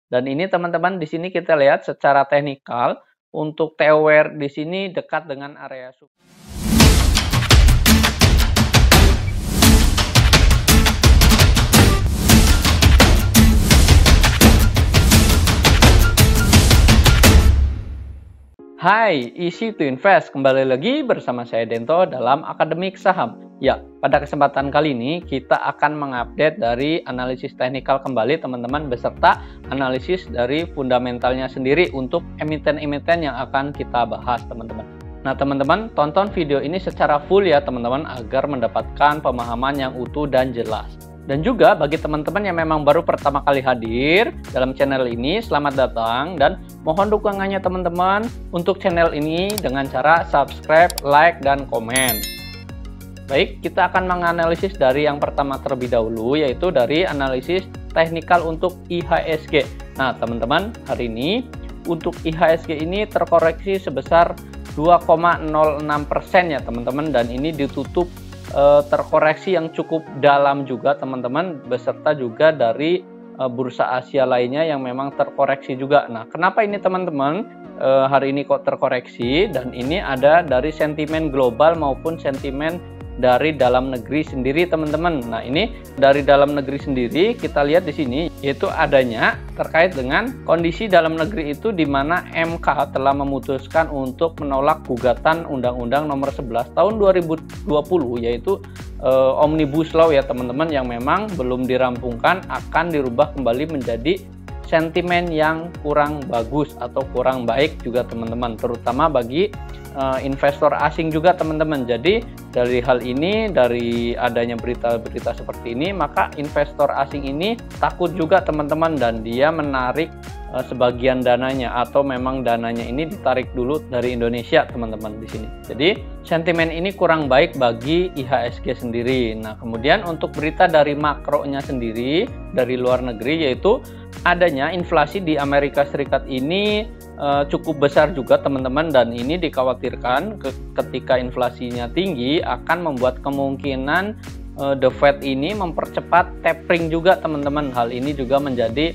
Dan ini teman-teman di sini kita lihat secara teknikal untuk tower di sini dekat dengan area support. Hai, Easy to Invest. Kembali lagi bersama saya Dento dalam Akademik Saham. Ya, pada kesempatan kali ini kita akan mengupdate dari analisis teknikal kembali teman-teman beserta analisis dari fundamentalnya sendiri untuk emiten-emiten yang akan kita bahas teman-teman. Nah teman-teman, tonton video ini secara full ya teman-teman agar mendapatkan pemahaman yang utuh dan jelas. Dan juga bagi teman-teman yang memang baru pertama kali hadir dalam channel ini, selamat datang dan mohon dukungannya teman-teman untuk channel ini dengan cara subscribe, like, dan komen. Baik, kita akan menganalisis dari yang pertama terlebih dahulu, yaitu dari analisis teknikal untuk IHSG. Nah teman-teman, hari ini untuk IHSG ini terkoreksi sebesar 2,06% ya teman-teman, dan ini ditutup terkoreksi yang cukup dalam juga teman-teman, beserta juga dari bursa Asia lainnya yang memang terkoreksi juga. Nah kenapa ini teman-teman hari ini kok terkoreksi, dan ini ada dari sentimen global maupun sentimen dari dalam negeri sendiri teman-teman. Nah ini dari dalam negeri sendiri kita lihat di sini yaitu adanya terkait dengan kondisi dalam negeri itu di mana MK telah memutuskan untuk menolak gugatan Undang-Undang Nomor 11 Tahun 2020 yaitu Omnibus Law ya teman-teman, yang memang belum dirampungkan akan dirubah kembali menjadi sentimen yang kurang bagus atau kurang baik juga teman-teman, terutama bagi investor asing juga teman-teman. Jadi dari hal ini, dari adanya berita-berita seperti ini, maka investor asing ini takut juga teman-teman, dan dia menarik sebagian dananya atau memang dananya ini ditarik dulu dari Indonesia teman-teman di sini. Jadi sentimen ini kurang baik bagi IHSG sendiri. Nah kemudian untuk berita dari makronya sendiri dari luar negeri, yaitu adanya inflasi di Amerika Serikat ini cukup besar juga teman-teman, dan ini dikhawatirkan ketika inflasinya tinggi akan membuat kemungkinan the Fed ini mempercepat tapering juga teman-teman. Hal ini juga menjadi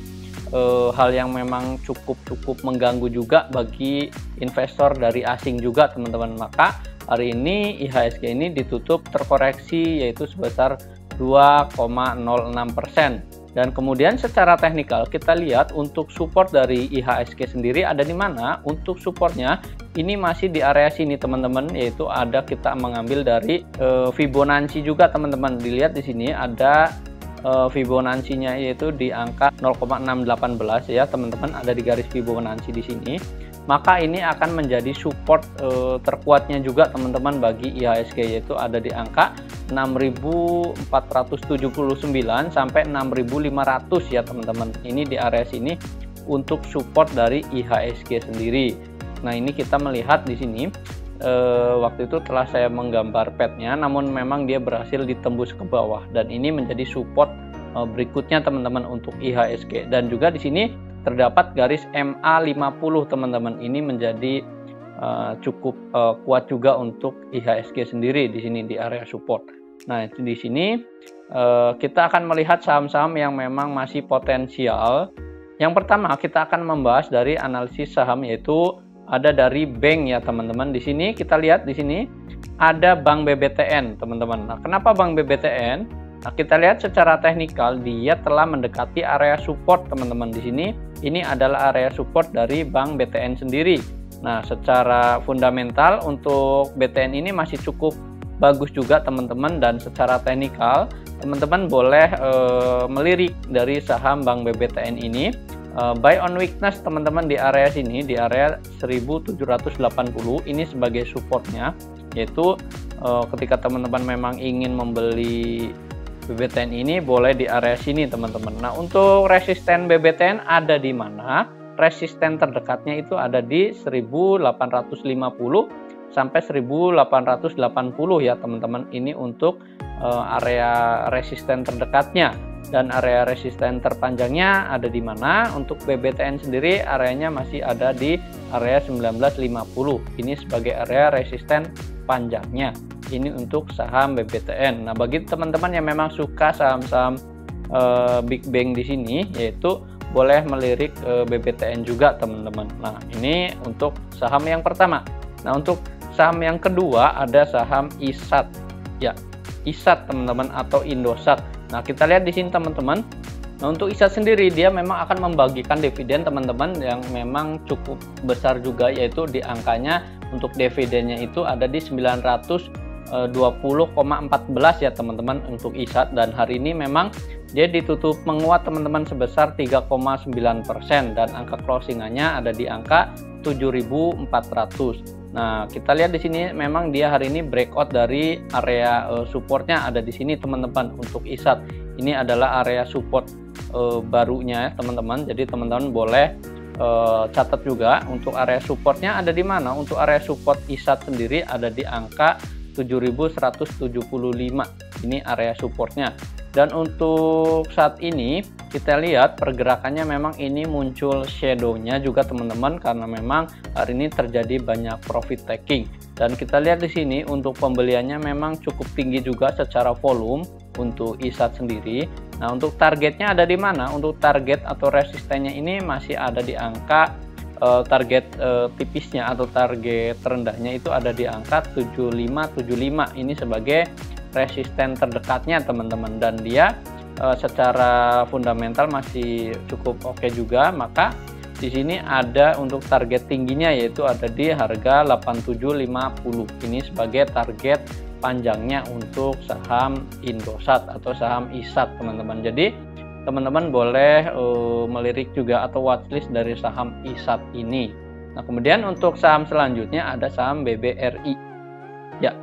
hal yang memang cukup mengganggu juga bagi investor dari asing juga teman-teman. Maka hari ini IHSG ini ditutup terkoreksi yaitu sebesar 2,06%. Dan kemudian secara teknikal kita lihat untuk support dari IHSG sendiri ada di mana. Untuk supportnya ini masih di area sini teman-teman, yaitu ada kita mengambil dari Fibonacci juga teman-teman. Dilihat di sini ada Fibonacci-nya yaitu di angka 0,618 ya teman-teman, ada di garis Fibonacci di sini. Maka ini akan menjadi support terkuatnya juga teman-teman bagi IHSG, yaitu ada di angka 6.479 sampai 6.500 ya teman-teman. Ini di area sini untuk support dari IHSG sendiri. Nah ini kita melihat di sini waktu itu telah saya menggambar petnya, namun memang dia berhasil ditembus ke bawah, dan ini menjadi support berikutnya teman-teman untuk IHSG. Dan juga di sini terdapat garis MA50 teman-teman, ini menjadi cukup kuat juga untuk IHSG sendiri di sini di area support. Nah di sini kita akan melihat saham-saham yang memang masih potensial. Yang pertama kita akan membahas dari analisis saham, yaitu ada dari bank ya teman-teman. Di sini kita lihat di sini ada Bank BBTN teman-teman. Nah kenapa Bank BBTN? Nah kita lihat secara teknikal dia telah mendekati area support teman-teman. Di sini ini adalah area support dari Bank BTN sendiri. Nah secara fundamental untuk BTN ini masih cukup bagus juga teman-teman, dan secara teknikal teman-teman boleh melirik dari saham Bank BBTN ini. Buy on weakness teman-teman di area sini, di area 1780 ini sebagai supportnya, yaitu ketika teman-teman memang ingin membeli BBTN ini boleh di area sini teman-teman. Nah untuk resisten BBTN ada di mana? Resisten terdekatnya itu ada di 1850 sampai 1880 ya teman-teman. Ini untuk area resisten terdekatnya. Dan area resisten terpanjangnya ada di mana? Untuk BBTN sendiri areanya masih ada di area 1950. Ini sebagai area resisten panjangnya. Ini untuk saham BBTN. Nah, bagi teman-teman yang memang suka saham-saham big bank di sini, yaitu boleh melirik BBTN juga teman-teman. Nah, ini untuk saham yang pertama. Nah, untuk saham yang kedua ada saham ISAT. Ya, ISAT teman-teman atau Indosat. Nah, kita lihat di sini teman-teman. Nah, untuk ISAT sendiri dia memang akan membagikan dividen teman-teman yang memang cukup besar juga, yaitu di angkanya untuk dividennya itu ada di 920,14 ya teman-teman untuk ISAT, dan hari ini memang dia ditutup menguat teman-teman sebesar 3,9% dan angka closingannya ada di angka 7.400. Nah, kita lihat di sini memang dia hari ini breakout dari area supportnya ada di sini teman-teman untuk ISAT. Ini adalah area support barunya teman-teman. Jadi teman-teman boleh catat juga untuk area supportnya ada di mana. Untuk area support ISAT sendiri ada di angka 7.175. Ini area supportnya. Dan untuk saat ini kita lihat pergerakannya memang ini muncul shadownya juga teman-teman, karena memang hari ini terjadi banyak profit taking. Dan kita lihat di sini untuk pembeliannya memang cukup tinggi juga secara volume untuk ISAT sendiri. Nah, untuk targetnya ada di mana? Untuk target atau resistennya ini masih ada di angka target tipisnya atau target terendahnya itu ada di angka 7575. Ini sebagai resisten terdekatnya teman-teman, dan dia secara fundamental masih cukup oke juga. Maka di sini ada untuk target tingginya yaitu ada di harga 8750. Ini sebagai target panjangnya untuk saham Indosat atau saham ISAT teman-teman. Jadi teman-teman boleh melirik juga atau watchlist dari saham ISAT ini. Nah, kemudian untuk saham selanjutnya ada saham BBRI. Ya,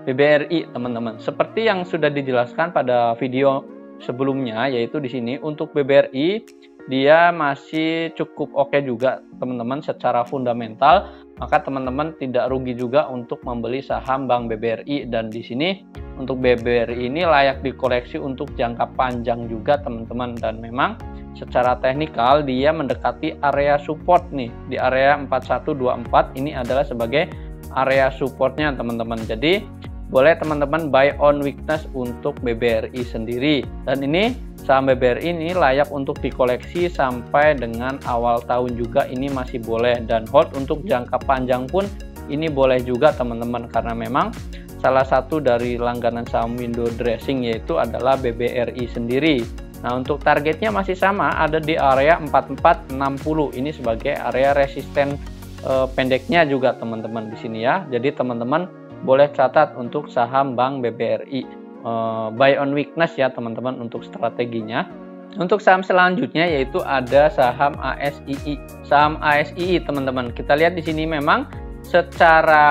BBRI teman-teman. Seperti yang sudah dijelaskan pada video sebelumnya, yaitu di sini untuk BBRI dia masih cukup oke juga teman-teman secara fundamental. Maka teman-teman tidak rugi juga untuk membeli saham Bank BBRI, dan di sini untuk BBRI ini layak dikoleksi untuk jangka panjang juga teman-teman, dan memang secara teknikal dia mendekati area support nih di area 4124. Ini adalah sebagai area supportnya teman-teman. Jadi boleh teman-teman buy on weakness untuk BBRI sendiri, dan ini saham BBRI ini layak untuk dikoleksi sampai dengan awal tahun juga, ini masih boleh, dan hold untuk jangka panjang pun ini boleh juga teman-teman, karena memang salah satu dari langganan saham window dressing yaitu adalah BBRI sendiri. Nah, untuk targetnya masih sama ada di area 4460. Ini sebagai area resisten pendeknya juga teman-teman di sini ya. Jadi teman-teman boleh catat untuk saham Bank BBRI. Buy on weakness ya teman-teman untuk strateginya. Untuk saham selanjutnya yaitu ada saham ASII. Saham ASII teman-teman, kita lihat di sini memang secara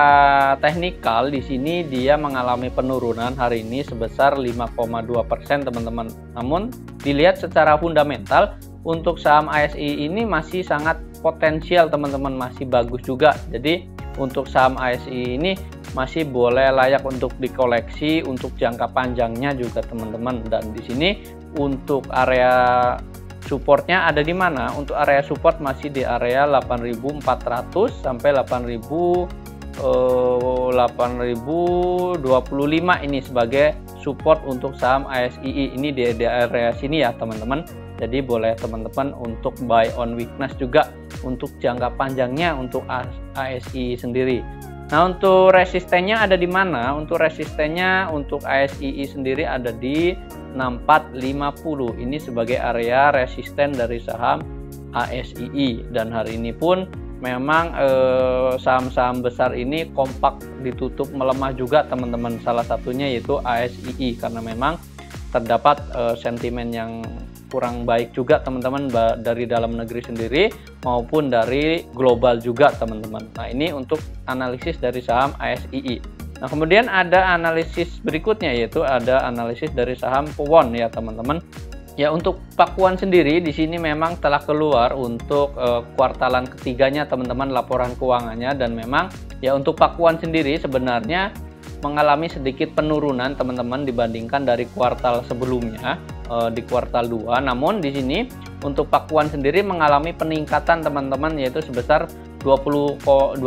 teknikal di sini dia mengalami penurunan hari ini sebesar 5,2% teman-teman. Namun dilihat secara fundamental untuk saham ASII ini masih sangat potensial teman-teman, masih bagus juga. Jadi untuk saham ASII ini masih boleh layak untuk dikoleksi untuk jangka panjangnya juga teman-teman. Dan di sini untuk area supportnya ada di mana? Untuk area support masih di area 8.400 sampai 8.025 ini sebagai support untuk saham ASII. Ini di area sini ya teman-teman. Jadi boleh teman-teman untuk buy on weakness juga untuk jangka panjangnya untuk ASII sendiri. Nah, untuk resistennya ada di mana? Untuk resistennya untuk ASII sendiri ada di 6450. Ini sebagai area resisten dari saham ASII, dan hari ini pun memang saham-saham besar ini kompak ditutup melemah juga teman-teman. Salah satunya yaitu ASII, karena memang terdapat sentimen yang kurang baik juga teman-teman dari dalam negeri sendiri maupun dari global juga teman-teman. Nah, ini untuk analisis dari saham ASII. Nah, kemudian ada analisis berikutnya yaitu ada analisis dari saham Puwon ya teman-teman. Ya, untuk Pakuan sendiri di sini memang telah keluar untuk kuartalan ketiganya teman-teman laporan keuangannya, dan memang ya untuk Pakuan sendiri sebenarnya mengalami sedikit penurunan teman-teman dibandingkan dari kuartal sebelumnya di kuartal 2. Namun di sini untuk Pakuan sendiri mengalami peningkatan teman-teman yaitu sebesar 23,9%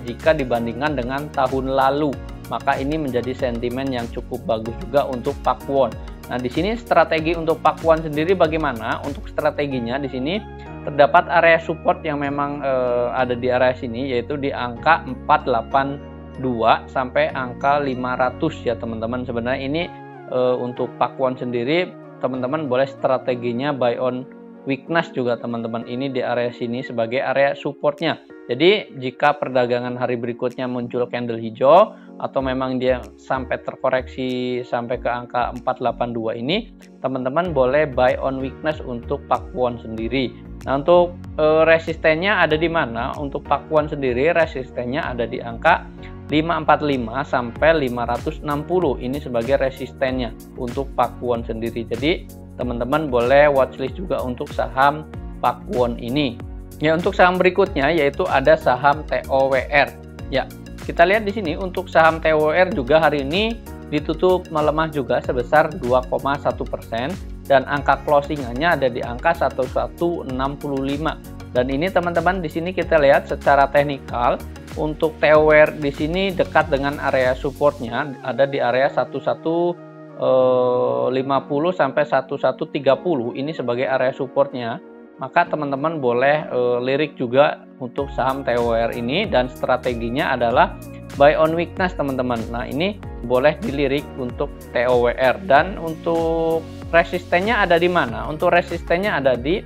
jika dibandingkan dengan tahun lalu. Maka ini menjadi sentimen yang cukup bagus juga untuk Pakuan. Nah, di sini strategi untuk Pakuan sendiri bagaimana? Untuk strateginya di sini terdapat area support yang memang ada di area sini, yaitu di angka 482 sampai angka 500 ya teman-teman. Sebenarnya ini untuk Pakuan sendiri teman-teman boleh strateginya buy on weakness juga teman-teman, ini di area sini sebagai area supportnya. Jadi jika perdagangan hari berikutnya muncul candle hijau atau memang dia sampai terkoreksi sampai ke angka 482 ini, teman-teman boleh buy on weakness untuk Pakuan sendiri. Nah, untuk resistennya ada di mana? Untuk Pakuan sendiri resistennya ada di angka 545 sampai 560, ini sebagai resistennya untuk Pakuan sendiri. Jadi teman-teman boleh watchlist juga untuk saham Pakuan ini. Ya, untuk saham berikutnya yaitu ada saham TOWR. Ya, kita lihat di sini untuk saham TOWR juga hari ini ditutup melemah juga sebesar 2,1% dan angka closingannya ada di angka 1165. Dan ini teman-teman di sini kita lihat secara teknikal untuk TOWR di sini dekat dengan area supportnya ada di area 1150 sampai 1130, ini sebagai area supportnya. Maka teman-teman boleh lirik juga untuk saham TOWR ini, dan strateginya adalah buy on weakness teman-teman. Nah, ini boleh dilirik untuk TOWR. Dan untuk resistennya ada di mana? Untuk resistennya ada di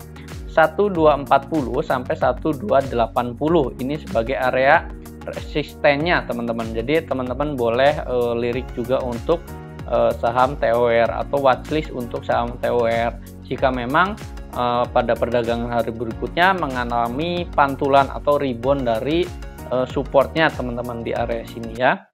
1240 sampai 1280, ini sebagai area resistennya teman-teman. Jadi teman-teman boleh lirik juga untuk saham TOWR atau watchlist untuk saham TOWR jika memang pada perdagangan hari berikutnya mengalami pantulan atau rebound dari supportnya teman-teman di area sini ya.